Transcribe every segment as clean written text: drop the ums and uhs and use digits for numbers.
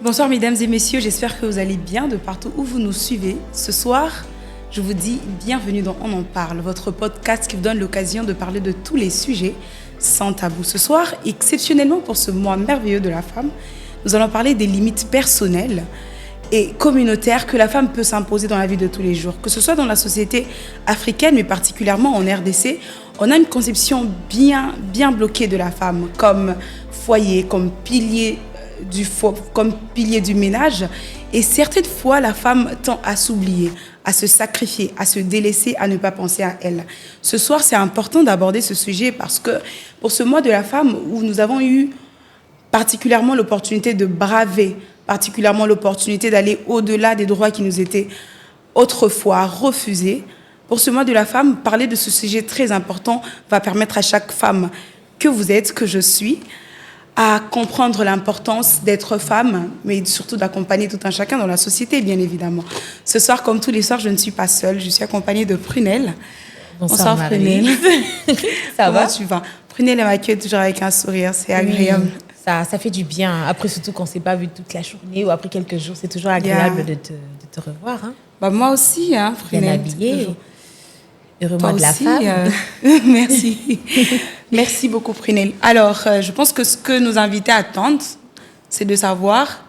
Bonsoir mesdames et messieurs, j'espère que vous allez bien de partout où vous nous suivez. Ce soir, je vous dis bienvenue dans On en parle, votre podcast qui vous donne l'occasion de parler de tous les sujets sans tabou. Ce soir, exceptionnellement pour ce mois merveilleux de la femme, nous allons parler des limites personnelles et communautaires que la femme peut s'imposer dans la vie de tous les jours. Que ce soit dans la société africaine, mais particulièrement en RDC, on a une conception bien bloquée de la femme comme foyer, comme pilier du ménage. Et certaines fois, la femme tend à s'oublier, à se sacrifier, à se délaisser, à ne pas penser à elle. Ce soir, c'est important d'aborder ce sujet parce que pour ce mois de la femme où nous avons eu particulièrement l'opportunité de braver, particulièrement l'opportunité d'aller au-delà des droits qui nous étaient autrefois refusés, pour ce mois de la femme, parler de ce sujet très important va permettre à chaque femme que vous êtes, que je suis, à comprendre l'importance d'être femme, mais surtout d'accompagner tout un chacun dans la société, bien évidemment. Ce soir, comme tous les soirs, je ne suis pas seule, je suis accompagnée de Prunelle. Bonsoir Prunelle. Ça va? Comment tu vas? Prunelle m'accueille toujours avec un sourire, c'est agréable. Ça fait du bien. Après, surtout quand on ne s'est pas vu toute la journée ou après quelques jours, c'est toujours agréable de te revoir. Hein. Bah, moi aussi, hein, Prunelle. Bien habillée. Heureux mois de la femme. Merci. Merci beaucoup, Prunelle. Alors, je pense que ce que nos invités attendent, c'est de savoir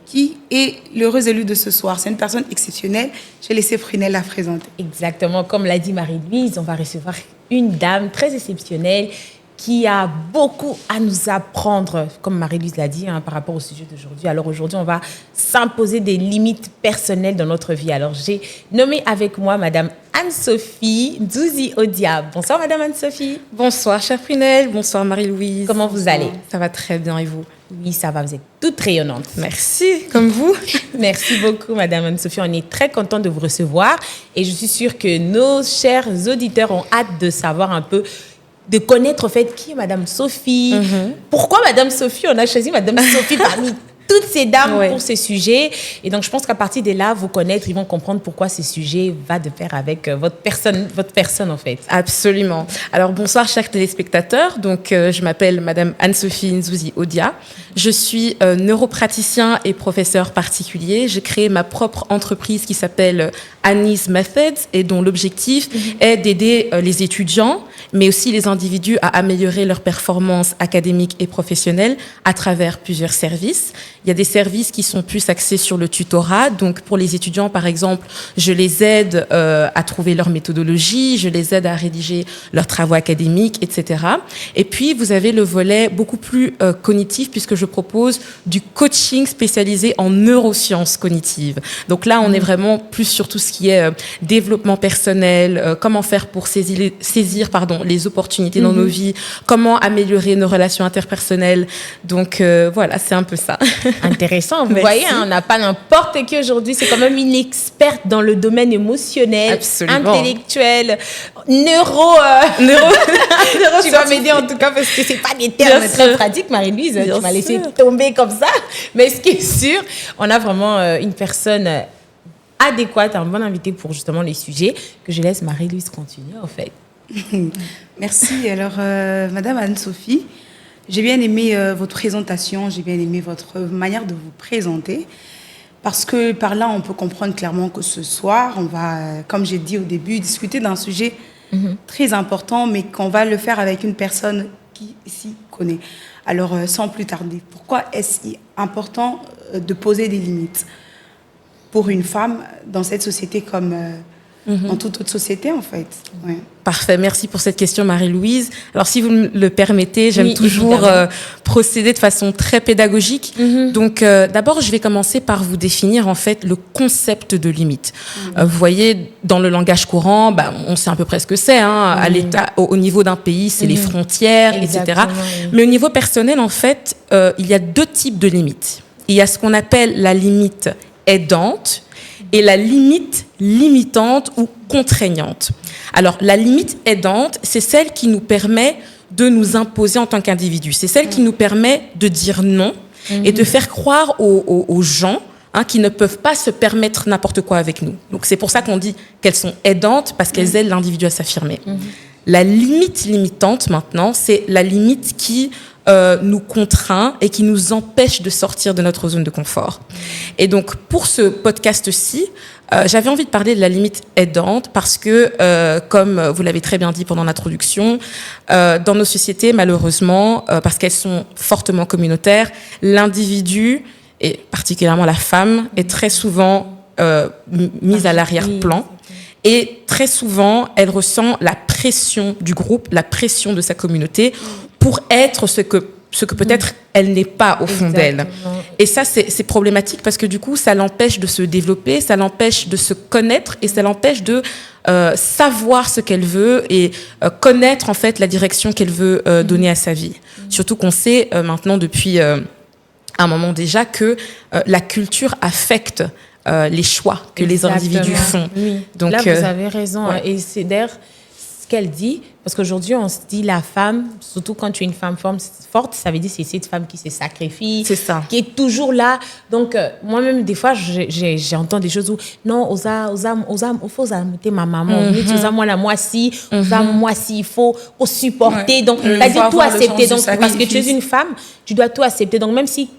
qui est l'heureux élu de ce soir. C'est une personne exceptionnelle. Je vais laisser Prunelle la présenter. Exactement. Comme l'a dit Marie-Louise, on va recevoir une dame très exceptionnelle qui a beaucoup à nous apprendre, comme Marie-Louise l'a dit, par rapport au sujet d'aujourd'hui. Alors aujourd'hui, on va s'imposer des limites personnelles dans notre vie. Alors j'ai nommé avec moi Madame Anne-Sophie Nzuzi Odia. Bonsoir Madame Anne-Sophie. Bonsoir chère Prunelle, bonsoir Marie-Louise. Comment vous allez? Ça va très bien et vous? Oui, ça va, vous êtes toute rayonnante. Merci, comme vous. Merci beaucoup Madame Anne-Sophie, on est très content de vous recevoir et je suis sûre que nos chers auditeurs ont hâte de savoir un peu, de connaître en fait qui est Madame Sophie. Pourquoi Madame Sophie? On a choisi Madame Sophie parmi toutes ces dames pour ces sujets. Et donc, je pense qu'à partir de là, vous connaître, ils vont comprendre pourquoi ces sujets vont de pair avec votre personne en fait. Absolument. Alors, bonsoir chers téléspectateurs. Donc, je m'appelle Madame Anne-Sophie Nzuzi Odia. Je suis neuropraticien et professeur particulier. J'ai créé ma propre entreprise qui s'appelle Annie's Methods et dont l'objectif est d'aider les étudiants, mais aussi les individus à améliorer leurs performances académiques et professionnelles à travers plusieurs services. Il y a des services qui sont plus axés sur le tutorat. Donc, pour les étudiants, par exemple, je les aide à trouver leur méthodologie, je les aide à rédiger leurs travaux académiques, etc. Et puis, vous avez le volet beaucoup plus cognitif, puisque je propose du coaching spécialisé en neurosciences cognitives. Donc là, on est vraiment plus sur tout ce qui est développement personnel, comment faire pour saisir les opportunités dans nos vies, comment améliorer nos relations interpersonnelles. Donc, voilà, c'est un peu ça. Intéressant, vous voyez, on n'a pas n'importe qui aujourd'hui, c'est quand même une experte dans le domaine émotionnel, intellectuel, neuro. Tu vas m'aider en tout cas parce que c'est pas des termes très pratiques, Marie-Louise, tu m'as laissé tomber comme ça. Mais ce qui est sûr, on a vraiment une personne adéquate, un bon invité pour justement les sujets que je laisse Marie-Louise continuer en fait. Merci. Alors, Madame Anne-Sophie, j'ai bien aimé votre présentation, j'ai bien aimé votre manière de vous présenter, parce que par là, on peut comprendre clairement que ce soir, on va, comme j'ai dit au début, discuter d'un sujet très important, mais qu'on va le faire avec une personne qui s'y connaît. Alors, sans plus tarder, pourquoi est-ce important de poser des limites pour une femme dans cette société comme dans toute autre société, en fait? Ouais. Parfait, merci pour cette question Marie-Louise. Alors si vous me le permettez, j'aime toujours procéder de façon très pédagogique. Donc d'abord, je vais commencer par vous définir en fait le concept de limite. Vous voyez, dans le langage courant, on sait à peu près ce que c'est. À l'état, au niveau d'un pays, c'est les frontières, etc. Mais au niveau personnel, en fait, il y a deux types de limites. Il y a ce qu'on appelle la limite aidante et la limite limitante ou contraignante. Alors, la limite aidante, c'est celle qui nous permet de nous imposer en tant qu'individu. C'est celle qui nous permet de dire non et de faire croire aux gens qui ne peuvent pas se permettre n'importe quoi avec nous. Donc, c'est pour ça qu'on dit qu'elles sont aidantes, parce qu'elles aident l'individu à s'affirmer. La limite limitante, maintenant, c'est la limite qui nous contraint et qui nous empêche de sortir de notre zone de confort. Et donc, pour ce podcast-ci, j'avais envie de parler de la limite aidante parce que, comme vous l'avez très bien dit pendant l'introduction, dans nos sociétés, malheureusement, parce qu'elles sont fortement communautaires, l'individu, et particulièrement la femme, est très souvent mise à l'arrière-plan. Et très souvent, elle ressent la pression du groupe, la pression de sa communauté pour être ce que peut-être elle n'est pas au fond d'elle. Et ça, c'est problématique parce que du coup, ça l'empêche de se développer, ça l'empêche de se connaître et ça l'empêche de savoir ce qu'elle veut et connaître en fait la direction qu'elle veut donner à sa vie. Surtout qu'on sait maintenant depuis un moment déjà que la culture affecte les choix que les individus font. Oui. Donc, là, vous avez raison. Ouais. Et c'est d'ailleurs ce qu'elle dit, parce qu'aujourd'hui, on se dit la femme, surtout quand tu es une femme forte, ça veut dire c'est cette femme qui se sacrifie, qui est toujours là. Donc, moi-même, des fois, j'entends des choses où, non, il faut amener ma maman, moi si, il faut supporter. Ouais. Donc, c'est-à-dire tout accepter. Donc, parce que tu es une femme, tu dois tout accepter. Donc, même si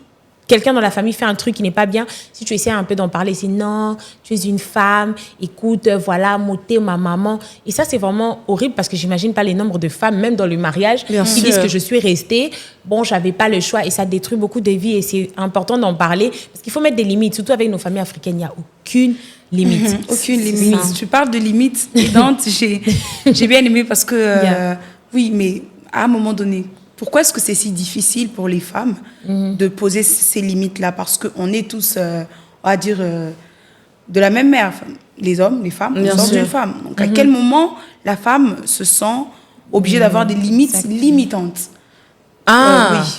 quelqu'un dans la famille fait un truc qui n'est pas bien, si tu essaies un peu d'en parler, c'est non, tu es une femme, écoute, voilà, moté ma maman. Et ça, c'est vraiment horrible parce que j'imagine pas les nombres de femmes, même dans le mariage, qui disent que je suis restée, bon, j'avais pas le choix et ça détruit beaucoup de vies et c'est important d'en parler parce qu'il faut mettre des limites, surtout avec nos familles africaines, il n'y a aucune limite. Aucune limite. Tu parles de limites aidantes, j'ai bien aimé parce que, oui, mais à un moment donné, pourquoi est-ce que c'est si difficile pour les femmes de poser ces limites-là? Parce qu'on est tous, on va dire, de la même mère. Les hommes, les femmes, on sort d'une femme. Donc, à quel moment la femme se sent obligée d'avoir des limites limitantes?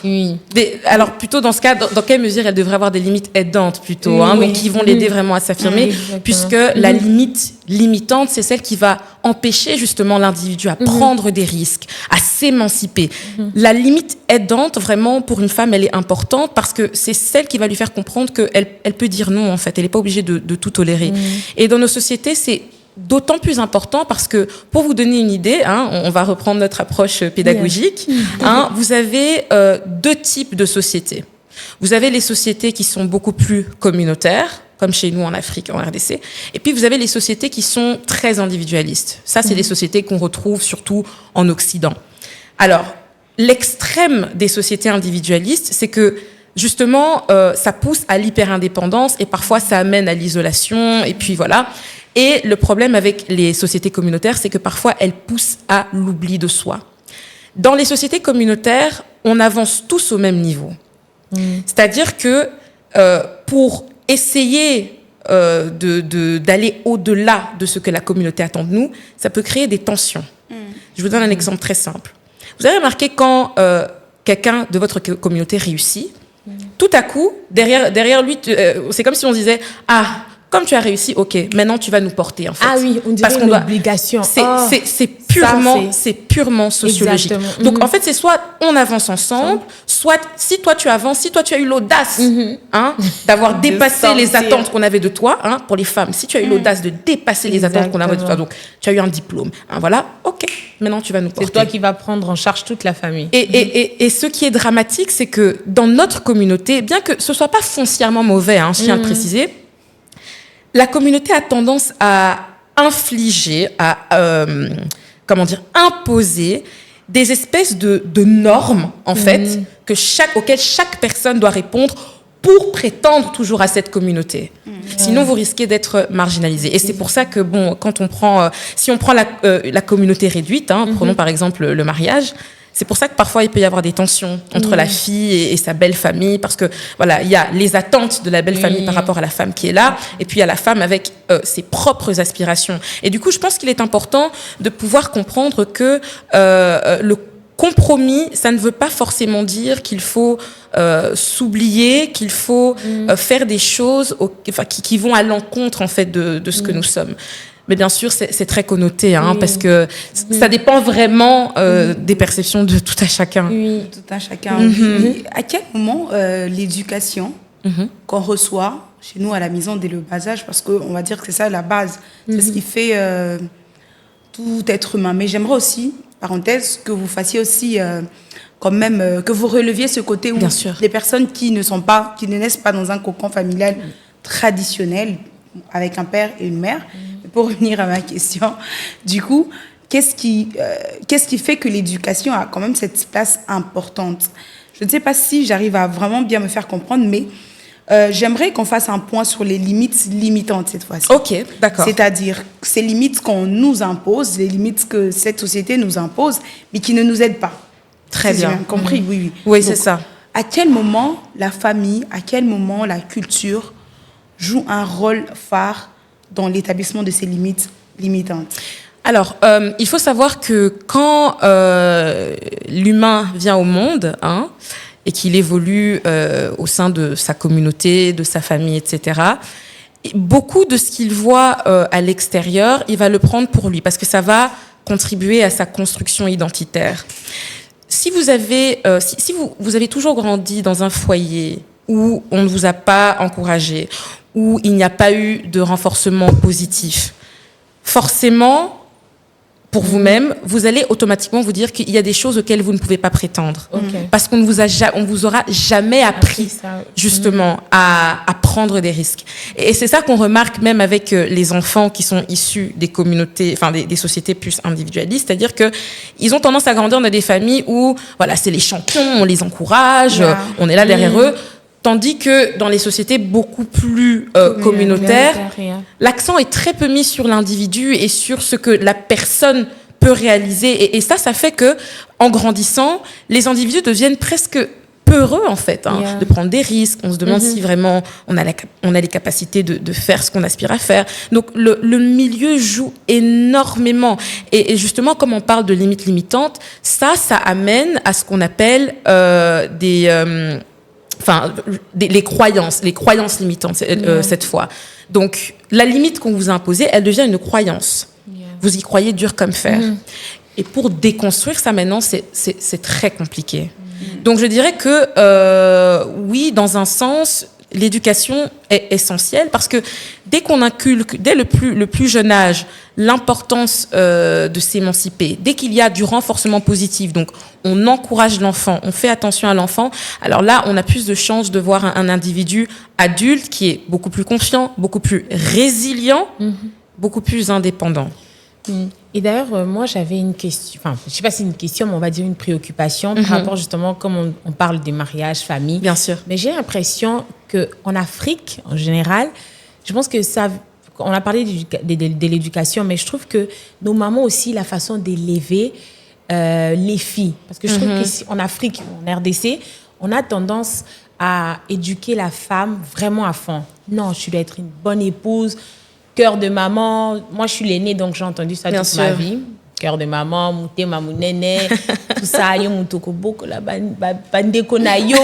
Oui. Alors, plutôt dans ce cas, dans quelle mesure elle devrait avoir des limites aidantes plutôt, donc qui vont l'aider vraiment à s'affirmer, puisque la limite limitante, c'est celle qui va empêcher justement l'individu à prendre des risques, à s'émanciper. La limite aidante, vraiment, pour une femme, elle est importante parce que c'est celle qui va lui faire comprendre qu'elle peut dire non, en fait. Elle n'est pas obligée de tout tolérer. Et dans nos sociétés, c'est d'autant plus important parce que, pour vous donner une idée, on va reprendre notre approche pédagogique, vous avez deux types de sociétés. Vous avez les sociétés qui sont beaucoup plus communautaires, comme chez nous en Afrique, en RDC, et puis vous avez les sociétés qui sont très individualistes. Ça, c'est les sociétés qu'on retrouve surtout en Occident. Alors, l'extrême des sociétés individualistes, c'est que justement, ça pousse à l'hyper-indépendance et parfois ça amène à l'isolation, et puis voilà. Et le problème avec les sociétés communautaires, c'est que parfois, elles poussent à l'oubli de soi. Dans les sociétés communautaires, on avance tous au même niveau. C'est-à-dire que pour essayer d'aller au-delà de ce que la communauté attend de nous, ça peut créer des tensions. Je vous donne un exemple très simple. Vous avez remarqué quand quelqu'un de votre communauté réussit, tout à coup, derrière lui, c'est comme si on disait « Ah, comme tu as réussi, ok, maintenant tu vas nous porter en fait. » Ah oui, on dirait une obligation. C'est purement sociologique. Exactement. Donc en fait, c'est soit on avance ensemble, soit si toi tu avances, si toi tu as eu l'audace d'avoir dépassé les attentes qu'on avait de toi, pour les femmes, si tu as eu l'audace de dépasser les attentes qu'on avait de toi, donc tu as eu un diplôme, voilà, ok, maintenant tu vas nous porter. C'est toi qui vas prendre en charge toute la famille. Et ce qui est dramatique, c'est que dans notre communauté, bien que ce soit pas foncièrement mauvais, je tiens à le préciser, la communauté a tendance à infliger, imposer des espèces de normes, en fait, auxquelles chaque personne doit répondre pour prétendre toujours à cette communauté. Sinon, vous risquez d'être marginalisé. Et c'est pour ça que, quand on prend, si on prend la communauté réduite, prenons par exemple le mariage, c'est pour ça que parfois il peut y avoir des tensions entre la fille et sa belle famille, parce que voilà, il y a les attentes de la belle famille par rapport à la femme qui est là, et puis il y a la femme avec ses propres aspirations. Et du coup, je pense qu'il est important de pouvoir comprendre que le compromis, ça ne veut pas forcément dire qu'il faut s'oublier, qu'il faut faire des choses qui vont à l'encontre en fait de ce que nous sommes. Mais bien sûr, c'est très connoté, parce que ça dépend vraiment des perceptions de tout à chacun. Oui, tout à chacun. À quel moment l'éducation qu'on reçoit chez nous à la maison dès le bas âge, parce qu'on va dire que c'est ça la base, c'est ce qui fait tout être humain. Mais j'aimerais aussi, parenthèse, que vous fassiez aussi quand même que vous releviez ce côté où les personnes qui ne naissent pas dans un cocon familial traditionnel avec un père et une mère. Pour revenir à ma question, du coup, qu'est-ce qui fait que l'éducation a quand même cette place importante? Je ne sais pas si j'arrive à vraiment bien me faire comprendre, mais j'aimerais qu'on fasse un point sur les limites limitantes cette fois-ci. Ok, d'accord. C'est-à-dire ces limites qu'on nous impose, les limites que cette société nous impose, mais qui ne nous aident pas. Très bien. J'ai bien compris, oui. Oui, c'est ça. À quel moment la famille, à quel moment la culture joue un rôle phare dans l'établissement de ces limites limitantes? Alors, il faut savoir que quand l'humain vient au monde, et qu'il évolue au sein de sa communauté, de sa famille, etc., beaucoup de ce qu'il voit à l'extérieur, il va le prendre pour lui, parce que ça va contribuer à sa construction identitaire. Si vous avez, vous avez toujours grandi dans un foyer où on ne vous a pas encouragé, où il n'y a pas eu de renforcement positif, forcément, pour vous-même, vous allez automatiquement vous dire qu'il y a des choses auxquelles vous ne pouvez pas prétendre. Parce qu'on ne vous aura jamais appris, justement, à prendre des risques. Et c'est ça qu'on remarque même avec les enfants qui sont issus des communautés, enfin des sociétés plus individualistes, c'est-à-dire qu'ils ont tendance à grandir dans des familles où, voilà, c'est les champions, on les encourage, on est là derrière eux. Tandis que dans les sociétés beaucoup plus communautaires, l'accent est très peu mis sur l'individu et sur ce que la personne peut réaliser. Et ça fait que, en grandissant, les individus deviennent presque peureux, en fait, de prendre des risques. On se demande si vraiment on a les capacités de faire ce qu'on aspire à faire. Donc, le milieu joue énormément. Et justement, comme on parle de limites limitantes, ça amène à ce qu'on appelle les croyances limitantes cette fois. Donc, la limite qu'on vous a imposée, elle devient une croyance. Vous y croyez dur comme fer. Et pour déconstruire ça maintenant, c'est très compliqué. Donc, je dirais que, oui, dans un sens, l'éducation est essentielle parce que dès qu'on inculque, dès le plus jeune âge, l'importance de s'émanciper, dès qu'il y a du renforcement positif, donc on encourage l'enfant, on fait attention à l'enfant, alors là, on a plus de chances de voir un individu adulte qui est beaucoup plus confiant, beaucoup plus résilient, beaucoup plus indépendant. Et d'ailleurs, moi, j'avais une question, enfin, je ne sais pas si c'est une question, mais on va dire une préoccupation par rapport justement, comme on parle des mariages, famille. Bien sûr. Mais j'ai l'impression qu'en Afrique, en général, je pense que ça... On a parlé de l'éducation, mais je trouve que nos mamans aussi, la façon d'élever les filles. Parce que je trouve qu'en Afrique, en RDC, on a tendance à éduquer la femme vraiment à fond. Non, tu dois être une bonne épouse, cœur de maman. Moi, je suis l'aînée, donc j'ai entendu ça toute ma vie. Cœur de maman, mouté, mamounene, tout ça, yo, moutokoboko, la bandeko na yo,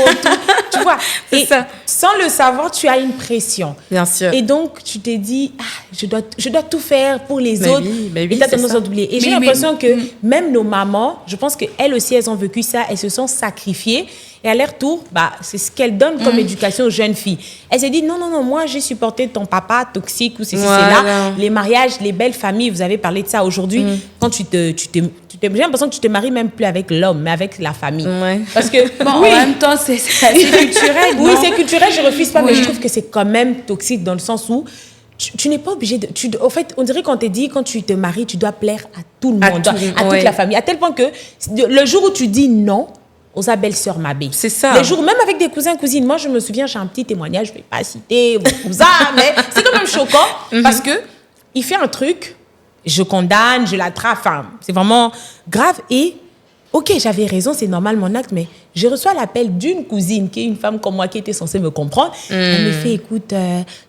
tu vois. Et ça. Sans le savoir, tu as une pression. Bien sûr. Et donc, tu te dis, je dois tout faire pour les autres. Oui, et tu as tendance à oublier. Et j'ai l'impression que même nos mamans, je pense qu'elles aussi, elles ont vécu ça, elles se sont sacrifiées. Et à leur tour, c'est ce qu'elles donnent comme éducation aux jeunes filles. Elle s'est dit, non, moi, j'ai supporté ton papa toxique ou c'est là. Les mariages, les belles familles, vous avez parlé de ça aujourd'hui. Quand j'ai l'impression que tu te maries même plus avec l'homme, mais avec la famille. Parce que, en même temps, c'est culturel. Oui, c'est culturel, je refuse pas, mais je trouve que c'est quand même toxique dans le sens où tu n'es pas obligé de... en fait, on dirait qu'on te dit, quand tu te maries, tu dois plaire à tout le monde, à toute la famille. À tel point que le jour où tu dis non, aux belles-sœurs Mabé. C'est ça. Les jours, même avec des cousins, cousines. Moi, je me souviens, j'ai un petit témoignage, je ne vais pas citer vos cousins, mais c'est quand même choquant parce que il fait un truc, je condamne, je l'attrape, enfin, c'est vraiment grave. Et, ok, j'avais raison, c'est normal mon acte, mais je reçois l'appel d'une cousine qui est une femme comme moi qui était censée me comprendre. Elle me fait, écoute,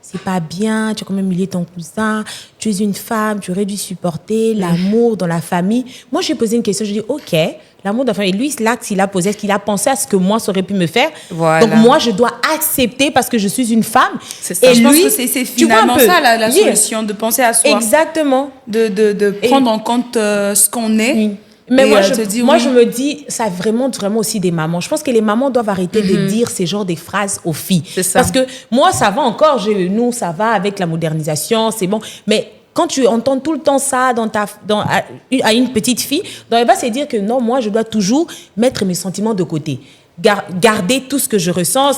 c'est pas bien, tu as quand même humilié ton cousin, tu es une femme, tu aurais dû supporter l'amour dans la famille. Moi, j'ai posé une question, je dis, ok, l'amour de la famille. Et lui, l'acte qu'il a posé, est-ce qu'il a pensé à ce que moi, ça aurait pu me faire? Voilà. Donc, moi, je dois accepter parce que je suis une femme. C'est ça. Et je pense que c'est finalement ça, la solution, de penser à soi. Exactement. De prendre en compte ce qu'on est. Mais moi, je me dis, ça vraiment aussi des mamans. Je pense que les mamans doivent arrêter de dire ces genres de phrases aux filles. C'est ça. Parce que moi, ça va encore. Nous, ça va avec la modernisation, c'est bon. Mais quand tu entends tout le temps ça à une petite fille, elle va se dire que non, moi, je dois toujours mettre mes sentiments de côté. Garder tout ce que je ressens,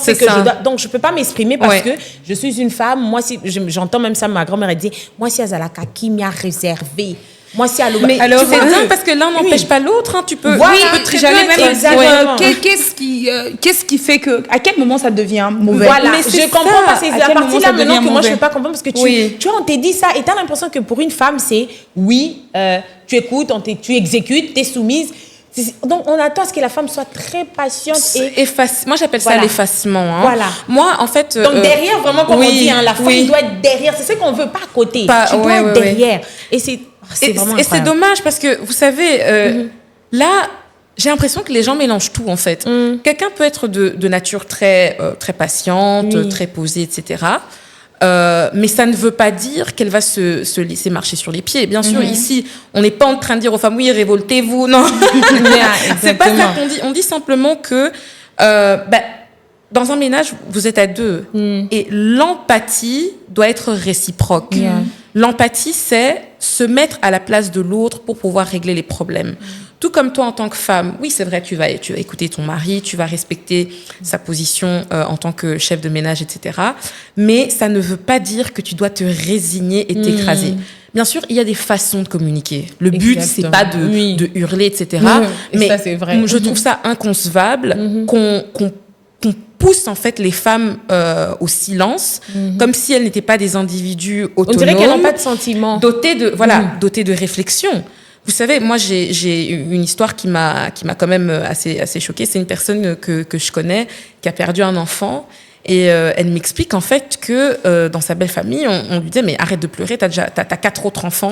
donc je peux pas m'exprimer parce que je suis une femme. Moi, si j'entends même ça, ma grand-mère elle dit, moi si Azalaka qui m'y a réservé. Moi, si mais alors, c'est dingue parce que l'un n'empêche pas l'autre. Hein, tu peux. Voilà, j'allais même dire qu'est-ce qui fait que à quel moment ça devient mauvais. Voilà, mais je comprends pas. C'est à partir là maintenant que moi je ne peux pas comprendre parce que tu vois, on t'a dit ça et tu as l'impression que pour une femme c'est tu écoutes, tu exécutes, tu es soumise. Donc, on attend à ce que la femme soit très patiente et... Moi, j'appelle ça l'effacement. Hein. Voilà. Moi, en fait... Donc, derrière, vraiment, comme on dit, hein, la femme doit être derrière. C'est ce qu'on ne veut pas à côté. Tu dois être derrière. Et c'est vraiment et c'est dommage parce que, vous savez, là, j'ai l'impression que les gens mélangent tout, en fait. Quelqu'un peut être de nature très patiente, très posée, etc., mais ça ne veut pas dire qu'elle va se laisser marcher sur les pieds. Bien sûr, ici, on n'est pas en train de dire aux femmes, oui, révoltez-vous. Non, c'est pas ça qu'on dit. On dit simplement que dans un ménage, vous êtes à deux. Et l'empathie doit être réciproque. L'empathie, c'est se mettre à la place de l'autre pour pouvoir régler les problèmes. Tout comme toi, en tant que femme, oui, c'est vrai, tu vas écouter ton mari, tu vas respecter sa position en tant que chef de ménage, etc. Mais ça ne veut pas dire que tu dois te résigner et t'écraser. Bien sûr, il y a des façons de communiquer. Le but, c'est pas de hurler, etc. Mais ça, c'est vrai. Je trouve ça inconcevable qu'on pousse en fait les femmes au silence, comme si elles n'étaient pas des individus autonomes. On dirait qu'elles n'ont pas de sentiments. Dotés de réflexion. Vous savez, moi, j'ai une histoire qui m'a quand même assez choquée. C'est une personne que je connais qui a perdu un enfant. Et elle m'explique en fait que dans sa belle famille, on lui disait « Mais arrête de pleurer, t'as 4 autres enfants,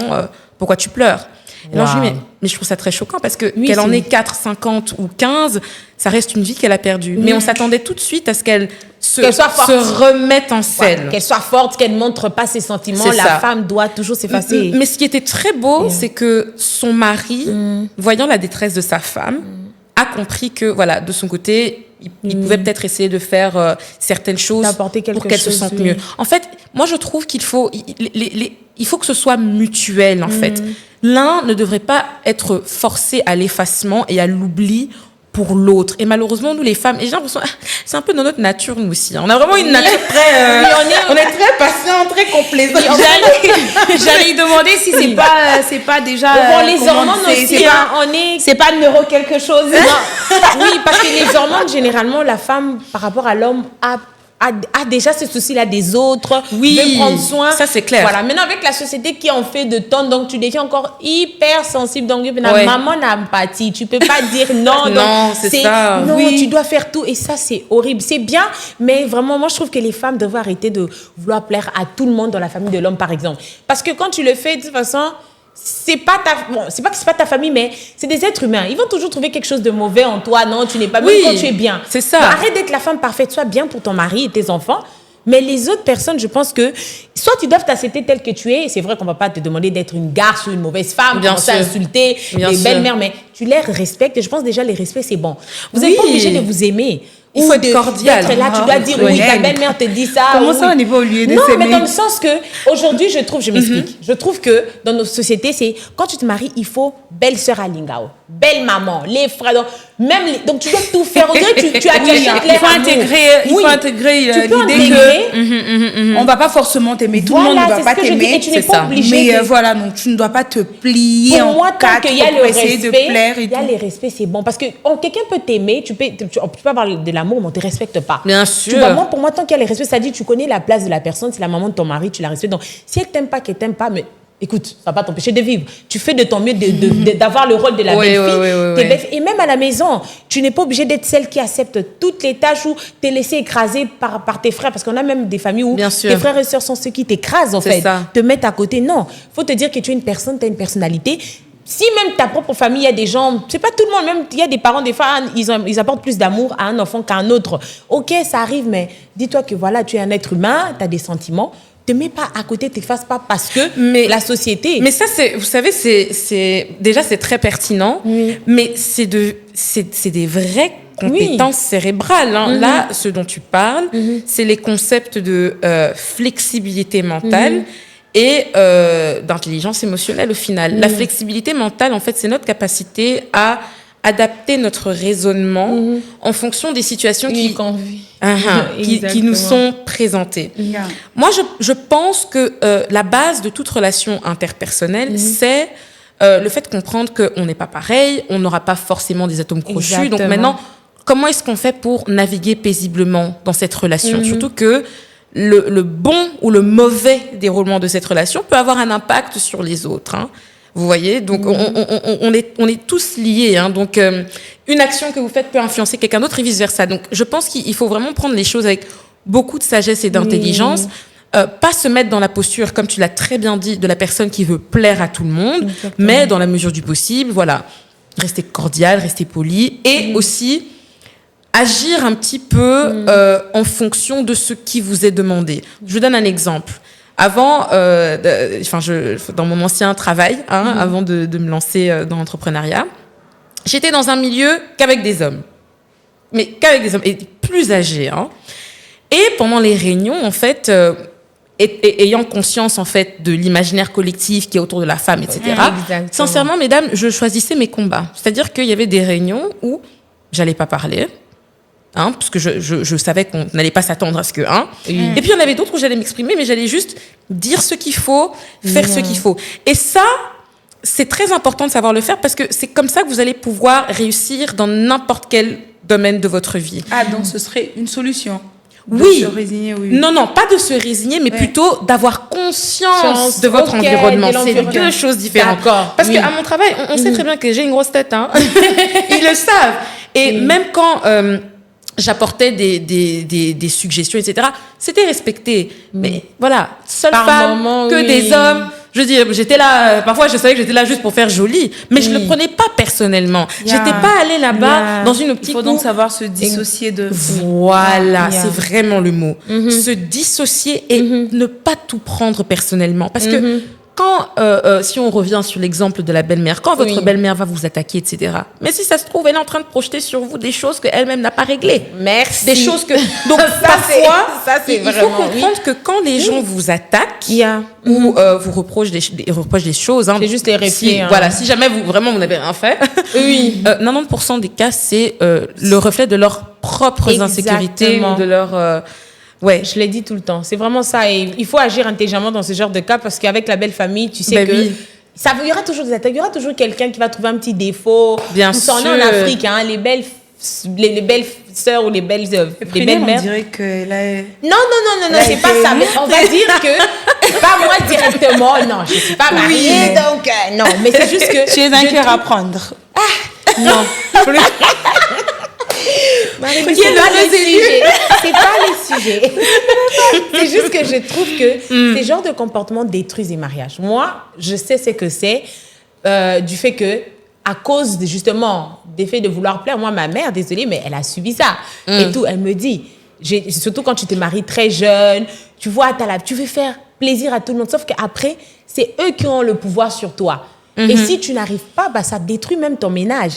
pourquoi tu pleures ?» Et alors je lui dis mais je trouve ça très choquant parce que qu'elle en ait 4, 50 ou 15, ça reste une vie qu'elle a perdue. Mais on s'attendait tout de suite à ce qu'elle se remette en scène. Qu'elle soit forte, qu'elle ne montre pas ses sentiments. La femme doit toujours s'effacer. Mais ce qui était très beau, c'est que son mari, voyant la détresse de sa femme, a compris que voilà, de son côté, il pouvait peut-être essayer de faire certaines choses pour qu'elle se sente mieux. En fait, moi je trouve qu'il faut il faut que ce soit mutuel en fait. L'un ne devrait pas être forcé à l'effacement et à l'oubli pour l'autre. Et malheureusement, nous les femmes, et j'ai l'impression, c'est un peu dans notre nature nous aussi. On a vraiment une nature très, on est très patient, très complaisante. J'allais demander si c'est pas déjà. Bon, les hormones aussi, c'est pas neuro quelque chose. Oui, parce que les hormones, généralement, la femme, par rapport à l'homme, a déjà ce souci-là des autres, de prendre soin. Ça, c'est clair. Voilà. Maintenant, avec la société qui en fait de tonnes, donc tu deviens encore hyper sensible. Donc, maman n'a empathie. Tu peux pas dire non. Non, c'est ça. Non, tu dois faire tout. Et ça, c'est horrible. C'est bien, mais vraiment, moi, je trouve que les femmes devraient arrêter de vouloir plaire à tout le monde dans la famille de l'homme, par exemple. Parce que quand tu le fais, de toute façon... c'est pas que c'est pas ta famille, mais c'est des êtres humains. Ils vont toujours trouver quelque chose de mauvais en toi. Non, tu n'es pas bien quand tu es bien. C'est ça. Donc, arrête d'être la femme parfaite. Sois bien pour ton mari et tes enfants. Mais les autres personnes, je pense que soit tu dois t'accepter telle que tu es. C'est vrai qu'on va pas te demander d'être une garce ou une mauvaise femme, commencer à insulter les belles-mères, mais tu les respectes. Et je pense déjà les respects, c'est bon. Vous n'êtes pas obligé de vous aimer. Il faut être cordial. Là, tu dois dire oui, ta belle-mère te dit ça. Comment ça, on n'est pas obligé de s'aimer? Non, mais dans le sens que, aujourd'hui, je m'explique. Je trouve que dans nos sociétés, c'est quand tu te maries, il faut belle-sœur à Lingao, belle-maman, les frères. Donc, tu dois tout faire. On dirait que tu as il faut intégrer l'idée que on ne va pas forcément t'aimer. Tout le monde ne va pas t'aimer. Et tu n'es pas obligé. Mais voilà, donc tu ne dois pas te plier en quatre pour essayer de plaire. Il y a les respects, c'est bon. Parce que quelqu'un peut t'aimer, tu peux avoir de l'amour, mais on ne te respecte pas. Bien sûr. Pour moi, tant qu'il y a les respects, ça dit tu connais la place de la personne, c'est la maman de ton mari, tu la respectes. Donc, si elle t'aime pas, qu'elle t'aime pas, mais écoute, ça va pas t'empêcher de vivre. Tu fais de ton mieux d'avoir le rôle de la belle-fille. Et même à la maison, tu n'es pas obligé d'être celle qui accepte toutes les tâches ou t'es laissé écraser par tes frères. Parce qu'on a même des familles où tes frères et sœurs sont ceux qui t'écrasent, en fait. Te mettent à côté. Non, faut te dire que tu es une personne, tu as une personnalité. Si même ta propre famille, il y a des gens, c'est pas tout le monde, même il y a des parents, des fois, ils apportent plus d'amour à un enfant qu'à un autre. Ok, ça arrive, mais dis-toi que voilà, tu es un être humain, tu as des sentiments. Te mets pas à côté, t'effaces pas parce que la société. Mais ça, vous savez, déjà c'est très pertinent, mais c'est des vraies compétences cérébrales. Hein. Là, ce dont tu parles, c'est les concepts de flexibilité mentale et d'intelligence émotionnelle au final. La flexibilité mentale, en fait, c'est notre capacité à adapter notre raisonnement en fonction des situations qui nous sont présentées. Moi, je pense que la base de toute relation interpersonnelle, c'est le fait de comprendre qu'on n'est pas pareil, on n'aura pas forcément des atomes crochus. Donc maintenant, comment est-ce qu'on fait pour naviguer paisiblement dans cette relation? Surtout que le bon ou le mauvais déroulement de cette relation peut avoir un impact sur les autres. Vous voyez, donc on est tous liés. Donc une action que vous faites peut influencer quelqu'un d'autre et vice versa. Donc je pense qu'il faut vraiment prendre les choses avec beaucoup de sagesse et d'intelligence. Pas se mettre dans la posture, comme tu l'as très bien dit, de la personne qui veut plaire à tout le monde, mais dans la mesure du possible, voilà, rester cordial, rester poli et aussi agir un petit peu en fonction de ce qui vous est demandé. Je vous donne un exemple. Avant, dans mon ancien travail, avant de me lancer dans l'entrepreneuriat, j'étais dans un milieu qu'avec des hommes. Mais qu'avec des hommes, et plus âgés. Et pendant les réunions, en fait, ayant conscience, en fait, de l'imaginaire collectif qui est autour de la femme, etc., sincèrement, mesdames, je choisissais mes combats. C'est-à-dire qu'il y avait des réunions où j'allais pas parler, parce que je savais qu'on n'allait pas s'attendre à ce que... Et puis, il y en avait d'autres où j'allais m'exprimer, mais j'allais juste dire ce qu'il faut, faire ce qu'il faut. Et ça, c'est très important de savoir le faire parce que c'est comme ça que vous allez pouvoir réussir dans n'importe quel domaine de votre vie. Donc ce serait une solution de se résigner, Non, pas de se résigner, mais plutôt d'avoir conscience de votre environnement. C'est deux choses différentes. Parce qu'à mon travail, on sait très bien que j'ai une grosse tête. Ils le savent. Et même quand... j'apportais des suggestions, etc. C'était respecté. Mais voilà, seule femme, que des hommes. Je veux dire, j'étais là, parfois je savais que j'étais là juste pour faire joli, mais je ne le prenais pas personnellement. J'étais pas allée là-bas dans une optique. Il faut donc savoir se dissocier de... Voilà, c'est vraiment le mot. Se dissocier et ne pas tout prendre personnellement. Parce que quand, si on revient sur l'exemple de la belle-mère, quand votre belle-mère va vous attaquer, etc. Mais si ça se trouve, elle est en train de projeter sur vous des choses qu'elle-même n'a pas réglées. Merci. Des choses que... Donc, parfois, il faut comprendre que quand les gens vous attaquent ou vous reprochent des choses... c'est juste les reflets. Voilà, si jamais vous n'avez rien fait, 90% des cas, c'est le reflet de leurs propres insécurités ou de leur... Je l'ai dit tout le temps. C'est vraiment ça. Et il faut agir intelligemment dans ce genre de cas parce qu'avec la belle famille, tu sais que... il y aura toujours des attaques. Il y aura toujours quelqu'un qui va trouver un petit défaut. Bien sûr. On est en Afrique, les belles sœurs ou les belles-mères. On dirait que là... Non, c'est pas ça. Mais on va dire que... Pas moi directement. Non, je ne suis pas mariée, donc... non, mais c'est juste que... Tu es un cœur à prendre. Non. C'est pas les sujets. C'est juste que je trouve que ces genres de comportements détruisent les mariages. Moi, je sais ce que c'est du fait que, à cause justement des faits de vouloir plaire, moi, ma mère, désolée, mais elle a subi ça. Et tout, elle me dit, surtout quand tu te maries très jeune, tu vois, tu veux faire plaisir à tout le monde, sauf qu'après, c'est eux qui ont le pouvoir sur toi. Et si tu n'arrives pas, ça détruit même ton ménage.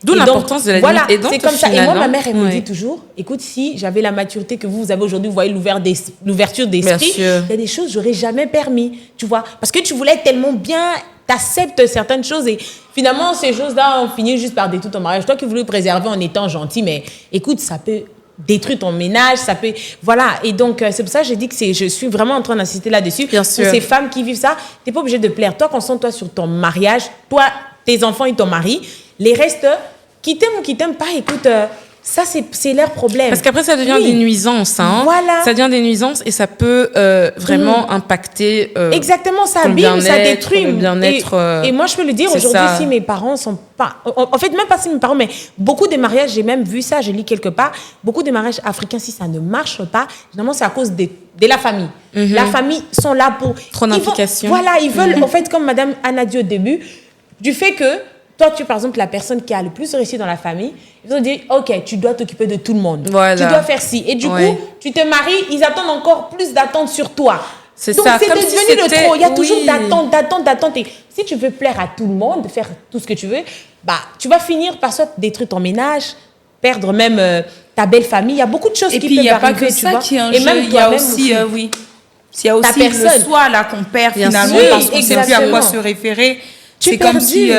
D'où l'importance de la limite. Voilà, c'est comme ça. Et moi, ma mère, elle me dit toujours, écoute, si j'avais la maturité que vous avez aujourd'hui, vous voyez l'ouverture d'esprit, il y a des choses que j'aurais jamais permis, tu vois. Parce que tu voulais tellement bien, t'acceptes certaines choses et finalement, ces choses-là ont fini juste par détruire ton mariage. Toi qui voulais préserver en étant gentil, mais écoute, ça peut détruire ton ménage, ça peut... Voilà, et donc, c'est pour ça que j'ai dit que je suis vraiment en train d'insister là-dessus. Bien sûr. Pour ces femmes qui vivent ça, t'es pas obligé de plaire. Toi, concentre-toi sur ton mariage, toi, tes enfants et ton mari. Les restes, qui t'aiment ou qui t'aiment pas, écoute, ça, c'est leur problème. Parce qu'après, ça devient des nuisances. Voilà. Ça devient des nuisances et ça peut vraiment impacter exactement, ça abîme, ça détruit. Le bien-être. Et moi, je peux le dire, aujourd'hui, si mes parents sont pas... En fait, même pas si mes parents, mais beaucoup de mariages, j'ai même vu ça, je lis quelque part, beaucoup de mariages africains, si ça ne marche pas, généralement, c'est à cause de la famille. La famille sont là pour... Trop d'implication. Voilà, ils veulent, en fait, comme Madame Anna dit au début, du fait que toi, tu es par exemple la personne qui a le plus réussi dans la famille. Ils vont dire, OK, tu dois t'occuper de tout le monde. Voilà. Tu dois faire ci. Et du coup, tu te maries, ils attendent encore plus d'attentes sur toi. C'est donc, ça. c'est devenu le trop. Il y a toujours d'attente. Et si tu veux plaire à tout le monde, faire tout ce que tu veux, tu vas finir par soit détruire ton ménage, perdre même ta belle famille. Il y a beaucoup de choses qui peuvent arriver. Et puis, il n'y a pas que ça qui est un jeu. Il y a aussi, S'il y a aussi le soi là qu'on perd finalement parce qu'on ne sait plus à quoi se référer. C'est comme si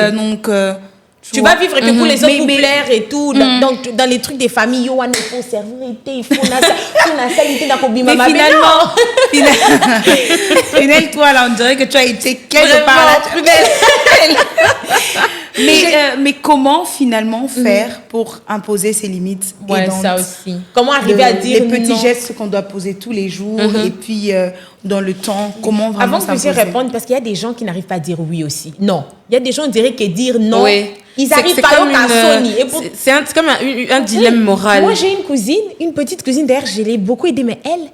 tu vas vivre que pour les autres vous plaire et tout. Dans les trucs des familles, il faut servir, il faut mais finalement, toi là, on dirait que tu as été quelque part là. Mais comment finalement faire pour imposer ses limites? Ouais, ça aussi. Comment arriver à dire les petits gestes qu'on doit poser tous les jours et puis dans le temps, comment vraiment avant que je puisse répondre, parce qu'il y a des gens qui n'arrivent pas à dire oui aussi. Non. Il y a des gens, on dirait que dire non, ils arrivent pas à Sony. C'est comme un dilemme moral. Moi, j'ai une petite cousine, d'ailleurs, je l'ai beaucoup aidée, mais elle,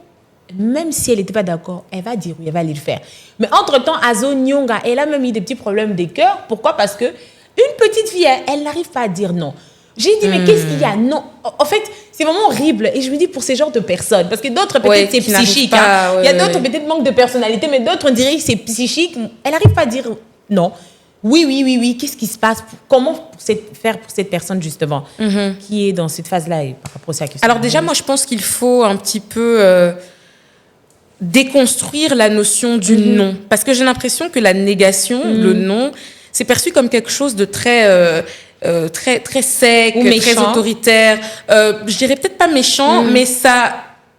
même si elle n'était pas d'accord, elle va dire oui, elle va aller le faire. Mais entre-temps, Azo Nyonga, elle a même eu des petits problèmes de cœur. Pourquoi? Parce que une petite fille, elle n'arrive pas à dire non. J'ai dit, mais qu'est-ce qu'il y a? Non. En fait, c'est vraiment horrible. Et je me dis, pour ces genres de personnes, parce que d'autres, peut-être, c'est psychique. Il y a d'autres, peut-être, manque de personnalité, mais d'autres, on dirait que c'est psychique. Elle n'arrive pas à dire non. Oui. Qu'est-ce qui se passe? Comment faire pour cette personne, justement, qui est dans cette phase-là et par rapport à ça? Alors, déjà, moi, je pense qu'il faut un petit peu déconstruire la notion du non. Parce que j'ai l'impression que la négation, le non, c'est perçu comme quelque chose de très sec, très autoritaire. Je dirais peut-être pas méchant, mais ça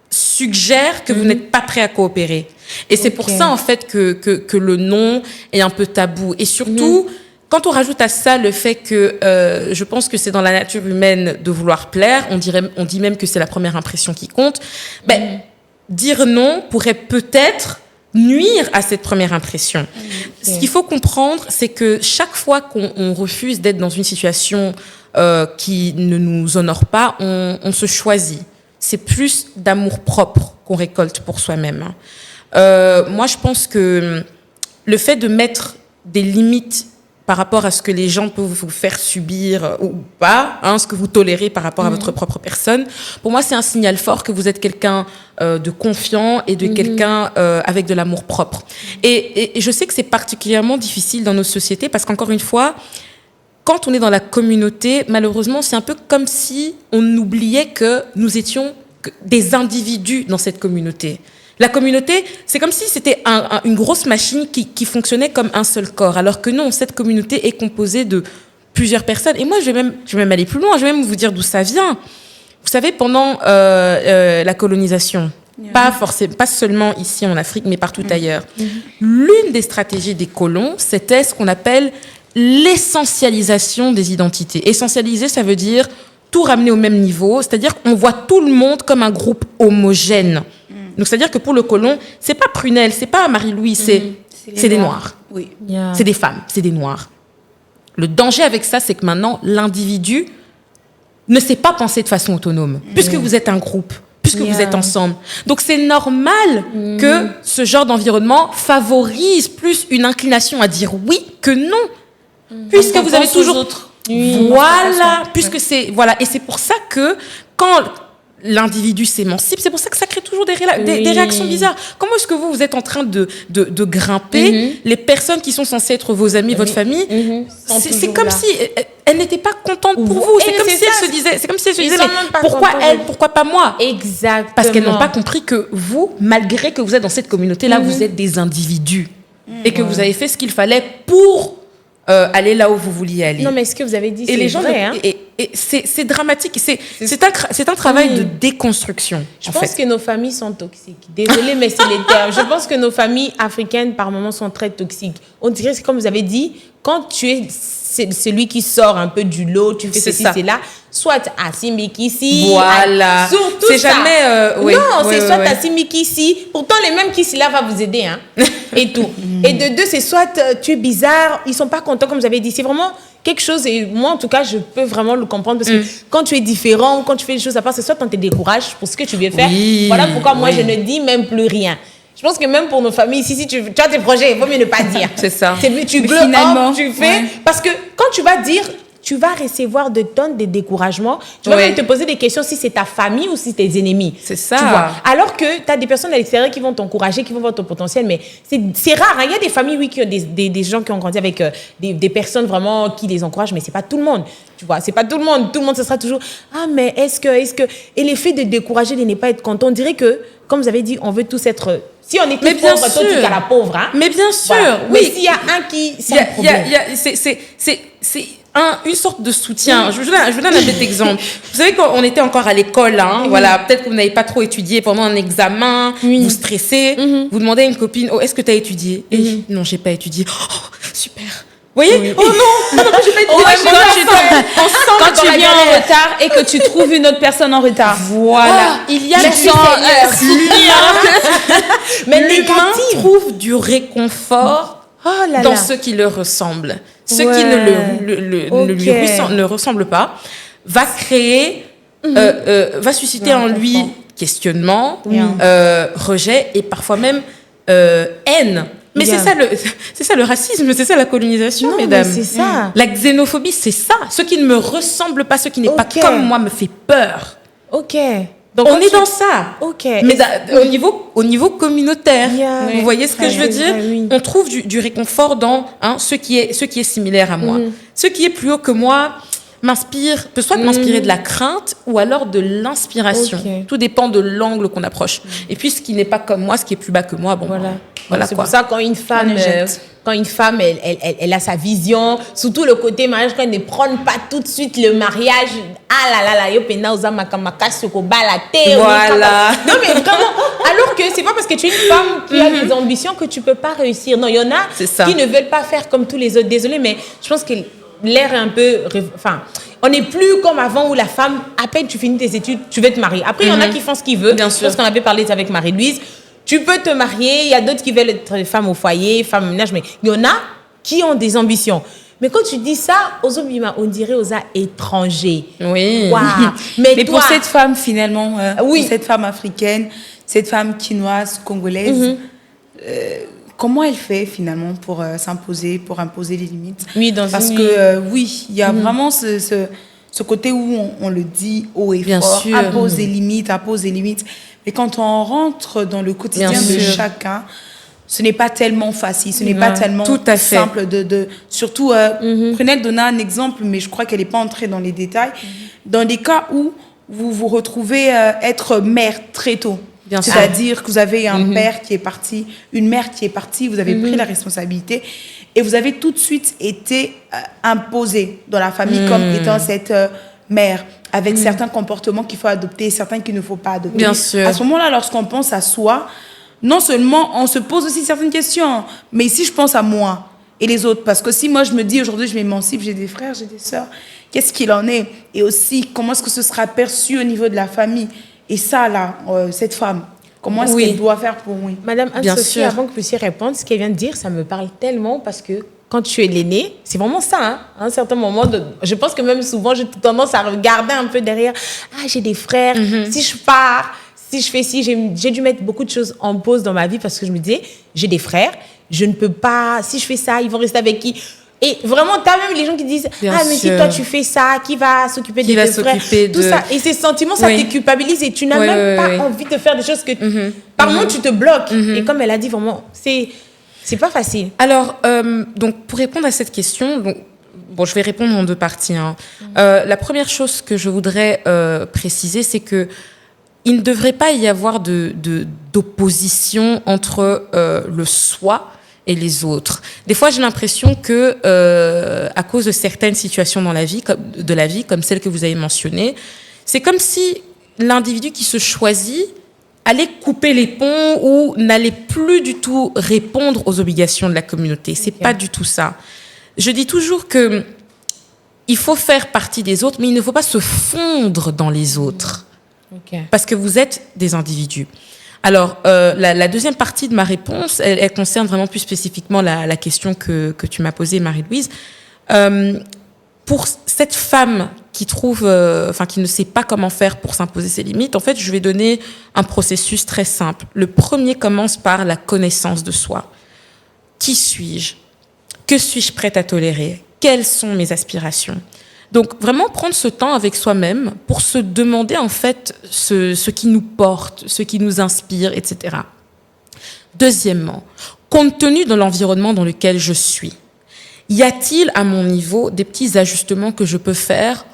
suggère que vous n'êtes pas prêt à coopérer. Et c'est pour ça, en fait, que le non est un peu tabou. Et surtout, quand on rajoute à ça le fait que je pense que c'est dans la nature humaine de vouloir plaire, on dit même que c'est la première impression qui compte, dire non pourrait peut-être nuire à cette première impression. Ce qu'il faut comprendre, c'est que chaque fois qu'on refuse d'être dans une situation qui ne nous honore pas, on se choisit. C'est plus d'amour propre qu'on récolte pour soi-même. Moi, je pense que le fait de mettre des limites par rapport à ce que les gens peuvent vous faire subir ou pas, ce que vous tolérez par rapport à votre propre personne, pour moi, c'est un signal fort que vous êtes quelqu'un de confiant et de quelqu'un avec de l'amour propre. Et je sais que c'est particulièrement difficile dans nos sociétés parce qu'encore une fois, quand on est dans la communauté, malheureusement, c'est un peu comme si on oubliait que nous étions des individus dans cette communauté. La communauté, c'est comme si c'était une grosse machine qui fonctionnait comme un seul corps, alors que non, cette communauté est composée de plusieurs personnes. Et moi, je vais même aller plus loin, je vais même vous dire d'où ça vient. Vous savez, pendant la colonisation, pas seulement ici en Afrique, mais partout ailleurs, l'une des stratégies des colons, c'était ce qu'on appelle l'essentialisation des identités. Essentialiser, ça veut dire tout ramener au même niveau, c'est-à-dire qu'on voit tout le monde comme un groupe homogène. Donc, c'est-à-dire que pour le colon, c'est pas Prunelle, c'est pas Marie-Louise, c'est des Noirs. Oui. C'est des femmes, c'est des Noirs. Le danger avec ça, c'est que maintenant, l'individu ne sait pas penser de façon autonome, puisque vous êtes un groupe, puisque vous êtes ensemble. Donc, c'est normal que ce genre d'environnement favorise plus une inclination à dire oui que non, puisque vous avez toujours... Voilà, puisque c'est... Voilà, et c'est pour ça que quand... l'individu s'émancipe, c'est pour ça que ça crée toujours des réactions bizarres. Comment est-ce que vous êtes en train de grimper les personnes qui sont censées être vos amis, votre famille c'est comme si elles n'étaient pas contentes pour vous. C'est comme si elles se disaient, mais pourquoi elle, pourquoi pas moi? Exactement. Parce qu'elles n'ont pas compris que vous, malgré que vous êtes dans cette communauté-là, vous êtes des individus et que vous avez fait ce qu'il fallait pour aller là où vous vouliez aller. Non, mais ce que vous avez dit, c'est vrai. Et c'est dramatique. C'est un travail de déconstruction. Je pense que nos familles sont toxiques. Désolée, mais c'est les termes. Je pense que nos familles africaines, par moments, sont très toxiques. On dirait, comme vous avez dit, quand tu es celui qui sort un peu du lot, tu fais ceci, c'est là, soit Asimikisi. Voilà. Surtout c'est jamais... soit Asimikisi. Pourtant, les mêmes Kissi là vont vous aider. Et tout. Et de deux, c'est soit tu es bizarre, ils sont pas contents, comme vous avez dit. C'est vraiment quelque chose, et moi, en tout cas, je peux vraiment le comprendre parce que quand tu es différent, quand tu fais des choses à part, c'est soit on te décourage pour ce que tu veux faire. Voilà pourquoi moi, je ne dis même plus rien. Je pense que même pour nos familles, si tu as tes projets, il vaut mieux ne pas dire. C'est ça. Tu glows, tu fais. Parce que quand tu vas dire, tu vas recevoir de tonnes de découragement. Tu vas même te poser des questions si c'est ta famille ou si tes ennemis. C'est ça. Tu vois. Alors que tu as des personnes à l'extérieur qui vont t'encourager, qui vont voir ton potentiel, mais c'est rare. Hein. Il y a des familles, oui, qui ont des gens qui ont grandi avec des personnes vraiment qui les encouragent, mais c'est pas tout le monde. Tu vois, c'est pas tout le monde. Tout le monde, ce sera toujours mais est-ce que... Et l'effet de décourager, de ne pas être content, on dirait que, comme vous avez dit, on veut tous être... Si on est tous pauvres, toi, tu es la pauvre. Hein? Mais bien sûr, voilà. oui. Mais s'il y a un qui... C'est une sorte de soutien. Je vous donne un petit exemple. Vous savez, quand on était encore à l'école, voilà, peut-être que vous n'avez pas trop étudié pendant un examen, vous stressez, vous demandez à une copine, est-ce que tu as étudié? Et non, j'ai pas étudié. Oh, super. Vous voyez? Oh non, j'ai pas étudié. Quand tu viens en retard et que tu trouves une autre personne en retard. Voilà. Il y a mais l'humain trouve du réconfort dans ceux qui le ressemblent. Ceux qui ne lui ressemblent pas, va créer, va susciter en lui questionnement, rejet et parfois même haine. Mais c'est ça le racisme, c'est ça la colonisation, mesdames. C'est ça. La xénophobie, c'est ça. Ce qui ne me ressemble pas, ce qui n'est pas comme moi me fait peur. Ok. Donc on est dans ça. Ok. Mais au niveau communautaire, vous voyez ce que je veux dire? On trouve du réconfort dans ce qui est similaire à moi. Ce qui est plus haut que moi peut soit m'inspirer de la crainte ou alors de l'inspiration. Tout dépend de l'angle qu'on approche. Et puis ce qui n'est pas comme moi, ce qui est plus bas que moi, voilà c'est pour ça quand une femme elle a sa vision, surtout le côté mariage, quand elle ne prend pas tout de suite le mariage, voilà. Non mais vraiment, alors que c'est pas parce que tu es une femme qui a des ambitions que tu peux pas réussir. Non, il y en a qui ne veulent pas faire comme tous les autres. Désolée, mais je pense que l'air est un peu... on n'est plus comme avant où la femme, à peine tu finis tes études, tu veux te marier. Après, il y en a qui font ce qu'ils veulent. Bien sûr. Parce qu'on avait parlé avec Marie-Louise. Tu peux te marier, il y a d'autres qui veulent être femme au foyer, femme au ménage, mais il y en a qui ont des ambitions. Mais quand tu dis ça, on dirait aux étrangers. Oui. Wow. Mais pour cette femme, finalement, pour cette femme africaine, cette femme quinoise, congolaise, comment elle fait finalement pour s'imposer, pour imposer les limites? Parce que il y a vraiment ce côté où on le dit haut et fort, impose des limites, impose des limites. Mais quand on rentre dans le quotidien de chacun, ce n'est pas tellement facile, ce n'est pas tellement simple surtout, Prunelle donna un exemple, mais je crois qu'elle n'est pas entrée dans les détails. Dans des cas où vous vous retrouvez être mère très tôt. C'est-à-dire que vous avez un père qui est parti, une mère qui est partie, vous avez pris la responsabilité et vous avez tout de suite été imposé dans la famille comme étant cette mère, avec certains comportements qu'il faut adopter, certains qu'il ne faut pas adopter. Bien sûr. À ce moment-là, lorsqu'on pense à soi, non seulement on se pose aussi certaines questions, mais ici je pense à moi et les autres. Parce que si moi je me dis aujourd'hui je m'émancipe, j'ai des frères, j'ai des sœurs, qu'est-ce qu'il en est? Et aussi, comment est-ce que ce sera perçu au niveau de la famille? Et ça, là, cette femme, comment est-ce qu'elle doit faire pour moi? Madame Anne-Sophie, avant que vous puissiez répondre, ce qu'elle vient de dire, ça me parle tellement parce que quand tu es l'aîné, c'est vraiment ça. Hein? À un certain moment, je pense que même souvent, j'ai tendance à regarder un peu derrière. Ah, j'ai des frères. Si je pars, si je fais ci, j'ai dû mettre beaucoup de choses en pause dans ma vie parce que je me disais, j'ai des frères, je ne peux pas. Si je fais ça, ils vont rester avec qui? Et vraiment, tu as même les gens qui disent mais si toi tu fais ça, qui va s'occuper de tes frères? Tout ça. Et ces sentiments, ça te culpabilise et tu n'as même pas envie de faire des choses que par moment tu te bloques. Et comme elle a dit, vraiment, c'est pas facile. Alors, donc, pour répondre à cette question, je vais répondre en deux parties. La première chose que je voudrais préciser, c'est que il ne devrait pas y avoir d'opposition entre le soi et les autres. Des fois, j'ai l'impression que, à cause de certaines situations dans la vie, comme celle que vous avez mentionnée, c'est comme si l'individu qui se choisit allait couper les ponts ou n'allait plus du tout répondre aux obligations de la communauté. C'est pas du tout ça. Je dis toujours que il faut faire partie des autres, mais il ne faut pas se fondre dans les autres. Parce que vous êtes des individus. Alors, la deuxième partie de ma réponse, elle concerne vraiment plus spécifiquement la question que tu m'as posée, Marie-Louise. Pour cette femme qui qui ne sait pas comment faire pour s'imposer ses limites, en fait, je vais donner un processus très simple. Le premier commence par la connaissance de soi. Qui suis-je? Que suis-je prête à tolérer? Quelles sont mes aspirations? Donc, vraiment prendre ce temps avec soi-même pour se demander, en fait, ce qui nous porte, ce qui nous inspire, etc. Deuxièmement, compte tenu de l'environnement dans lequel je suis, y a-t-il à mon niveau des petits ajustements que je peux faire